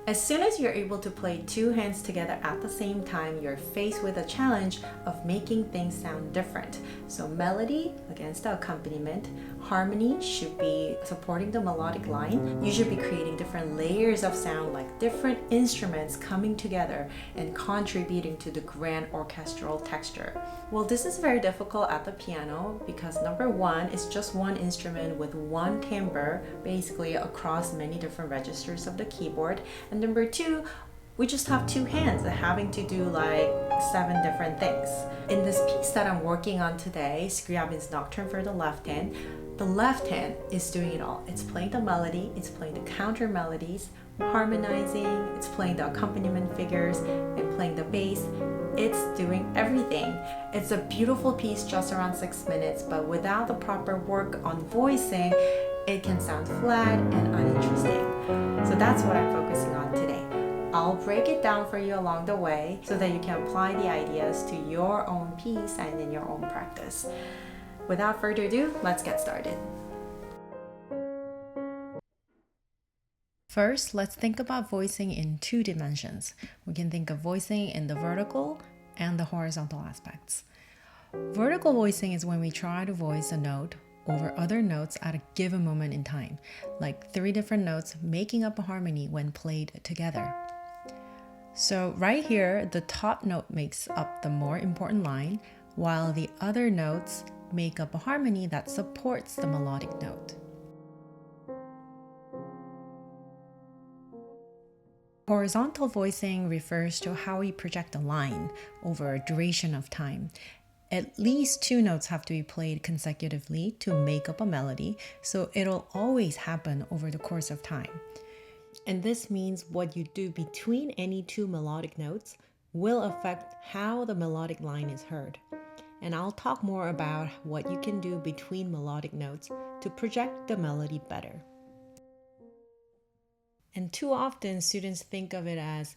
As soon as you're able to play two hands together at the same time, you're faced with a challenge of making things sound different. So melody against the accompaniment, harmony should be supporting the melodic line. You should be creating different layers of sound, like different instruments coming together and contributing to the grand orchestral texture. Well, this is very difficult at the piano because number one, it's just one instrument with one timbre basically across many different registers of the keyboard. And number two, we just have two hands having to do like 7 different things. In this piece that I'm working on today, Scriabin's Nocturne for the left hand, the left hand is doing it all. It's playing the melody, it's playing the counter melodies, harmonizing, it's playing the accompaniment figures, and playing the bass. It's doing everything. It's a beautiful piece, just around 6 minutes, but without the proper work on voicing, it can sound flat and uninteresting. So that's what I'm focusing on today. I'll break it down for you along the way so that you can apply the ideas to your own piece and in your own practice. Without further ado, let's get started. First, let's think about voicing in 2 dimensions. We can think of voicing in the vertical and the horizontal aspects. Vertical voicing is when we try to voice a note over other notes at a given moment in time, like 3 different notes making up a harmony when played together. So right here, the top note makes up the more important line, while the other notes make up a harmony that supports the melodic note. Horizontal voicing refers to how we project a line over a duration of time. At least 2 notes have to be played consecutively to make up a melody, so it'll always happen over the course of time. And this means what you do between any 2 melodic notes will affect how the melodic line is heard. And I'll talk more about what you can do between melodic notes to project the melody better. And too often, students think of it as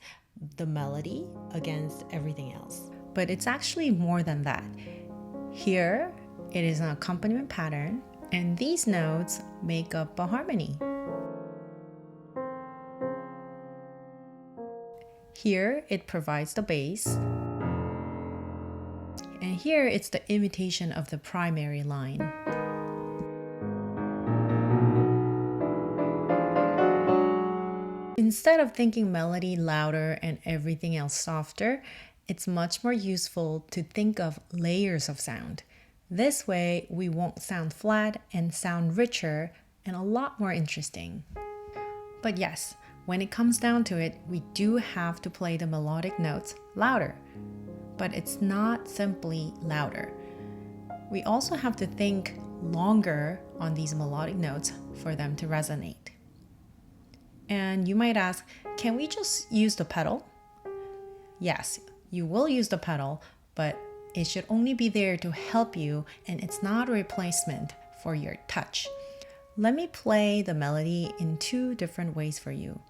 the melody against everything else. But it's actually more than that. Here, it is an accompaniment pattern, and these notes make up a harmony. Here, it provides the bass. And here, it's the imitation of the primary line. Instead of thinking melody louder and everything else softer, it's much more useful to think of layers of sound. This way, we won't sound flat and sound richer and a lot more interesting. But yes, when it comes down to it, we do have to play the melodic notes louder. But it's not simply louder. We also have to think longer on these melodic notes for them to resonate. And you might ask, can we just use the pedal? Yes, you will use the pedal, but it should only be there to help you, and it's not a replacement for your touch. Let me play the melody in 2 different ways for you.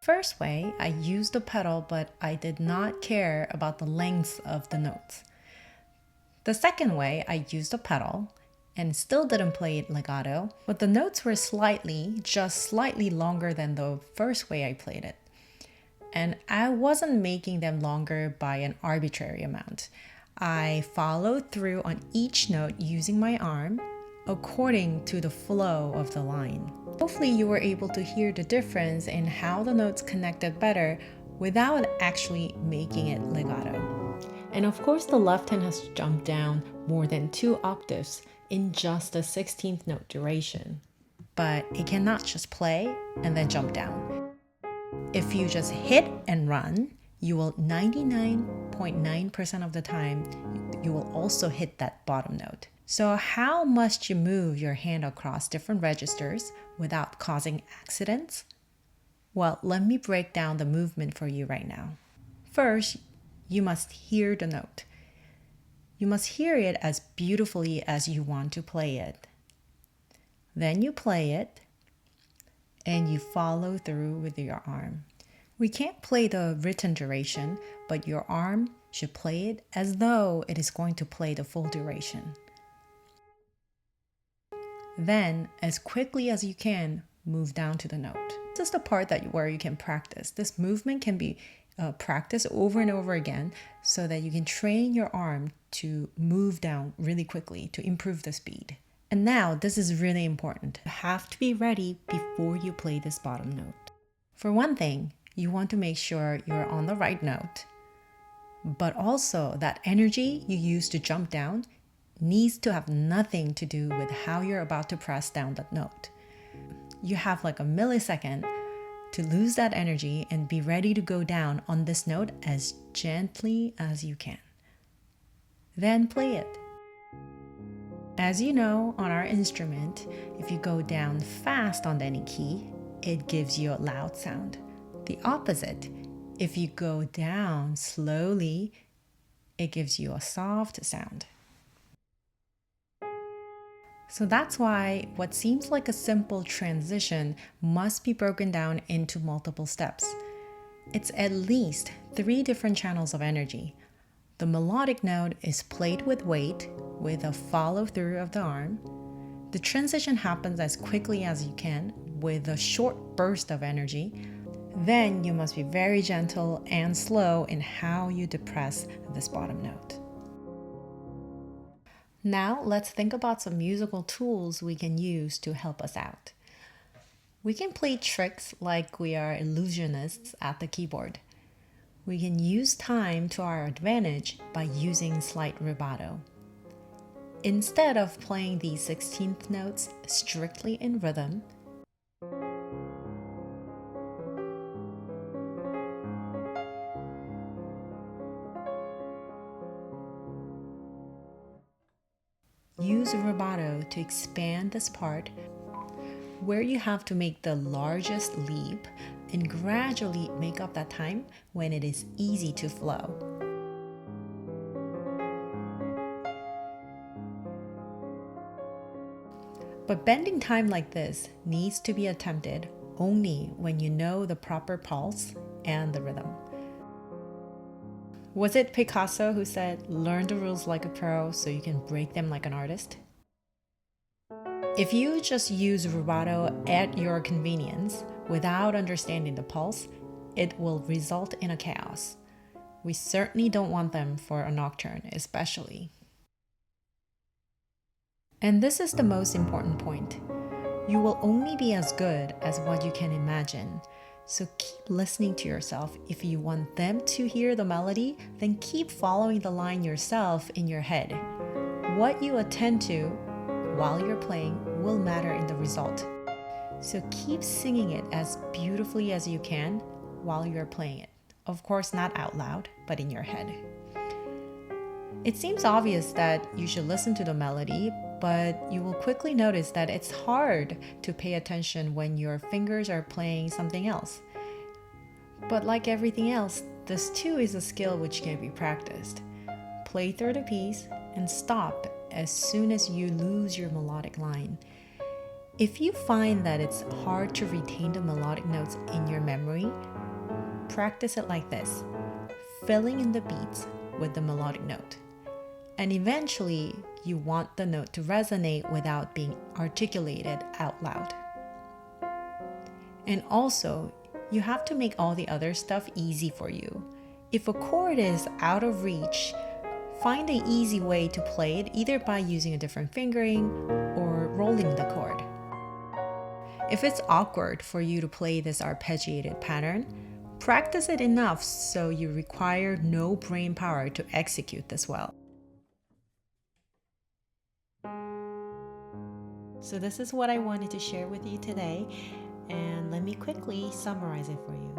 First way, I used the pedal, but I did not care about the lengths of the notes. The second way, I used the pedal and still didn't play it legato, but the notes were just slightly longer than the first way I played it. And I wasn't making them longer by an arbitrary amount. I followed through on each note using my arm according to the flow of the line. Hopefully you were able to hear the difference in how the notes connected better without actually making it legato. And of course the left hand has jumped down more than 2 octaves in just a 16th note duration. But it cannot just play and then jump down. If you just hit and run, you will 99.9% of the time, you will also hit that bottom note. So how must you move your hand across different registers without causing accidents? Well, let me break down the movement for you right now. First, you must hear the note. You must hear it as beautifully as you want to play it. Then you play it, and you follow through with your arm. We can't play the written duration, but your arm should play it as though it is going to play the full duration. Then, as quickly as you can, move down to the note. This is the part where you can practice. This movement can be practiced over and over again so that you can train your arm to move down really quickly to improve the speed. And now, this is really important. You have to be ready before you play this bottom note. For one thing, you want to make sure you're on the right note, but also that energy you use to jump down needs to have nothing to do with how you're about to press down that note. You have like a millisecond to lose that energy and be ready to go down on this note as gently as you can. Then play it. As you know, on our instrument, if you go down fast on any key, it gives you a loud sound. The opposite, if you go down slowly, it gives you a soft sound. So that's why what seems like a simple transition must be broken down into multiple steps. It's at least 3 different channels of energy. The melodic note is played with weight, with a follow-through of the arm. The transition happens as quickly as you can, with a short burst of energy. Then you must be very gentle and slow in how you depress this bottom note. Now let's think about some musical tools we can use to help us out. We can play tricks like we are illusionists at the keyboard. We can use time to our advantage by using slight rubato. Instead of playing the 16th notes strictly in rhythm, use rubato to expand this part where you have to make the largest leap and gradually make up that time when it is easy to flow. But bending time like this needs to be attempted only when you know the proper pulse and the rhythm. Was it Picasso who said, "Learn the rules like a pro so you can break them like an artist"? If you just use rubato at your convenience without understanding the pulse, it will result in a chaos. We certainly don't want them for a nocturne, especially. And this is the most important point. You will only be as good as what you can imagine. So keep listening to yourself. If you want them to hear the melody, then keep following the line yourself in your head. What you attend to while you're playing will matter in the result. So keep singing it as beautifully as you can while you're playing it. Of course, not out loud, but in your head. It seems obvious that you should listen to the melody, but you will quickly notice that it's hard to pay attention when your fingers are playing something else. But like everything else, this too is a skill which can be practiced. Play through the piece and stop as soon as you lose your melodic line. If you find that it's hard to retain the melodic notes in your memory, practice it like this, filling in the beats with the melodic note. And eventually, you want the note to resonate without being articulated out loud. And also, you have to make all the other stuff easy for you. If a chord is out of reach, find an easy way to play it either by using a different fingering or rolling the chord. If it's awkward for you to play this arpeggiated pattern, practice it enough so you require no brain power to execute this well. So this is what I wanted to share with you today, and let me quickly summarize it for you.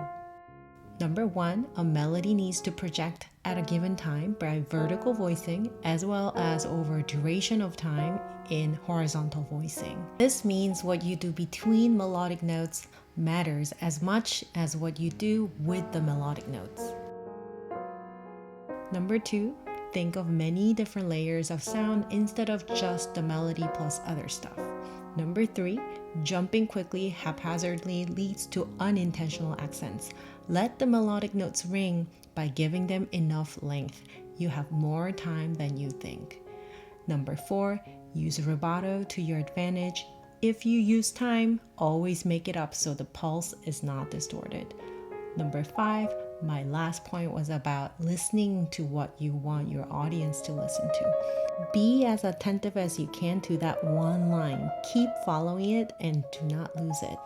Number 1, a melody needs to project at a given time by vertical voicing as well as over duration of time in horizontal voicing. This means what you do between melodic notes matters as much as what you do with the melodic notes. Number 2, think of many different layers of sound instead of just the melody plus other stuff. Number 3, Jumping quickly, haphazardly leads to unintentional accents. Let the melodic notes ring by giving them enough length. You have more time than you think. Number 4, use rubato to your advantage. If you use time, always make it up so the pulse is not distorted. Number 5, my last point was about listening to what you want your audience to listen to. Be as attentive as you can to that one line. Keep following it and do not lose it.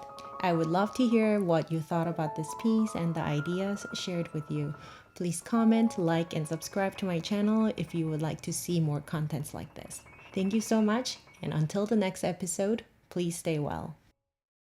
I would love to hear what you thought about this piece and the ideas shared with you. Please comment, like, and subscribe to my channel if you would like to see more contents like this. Thank you so much, and until the next episode, please stay well.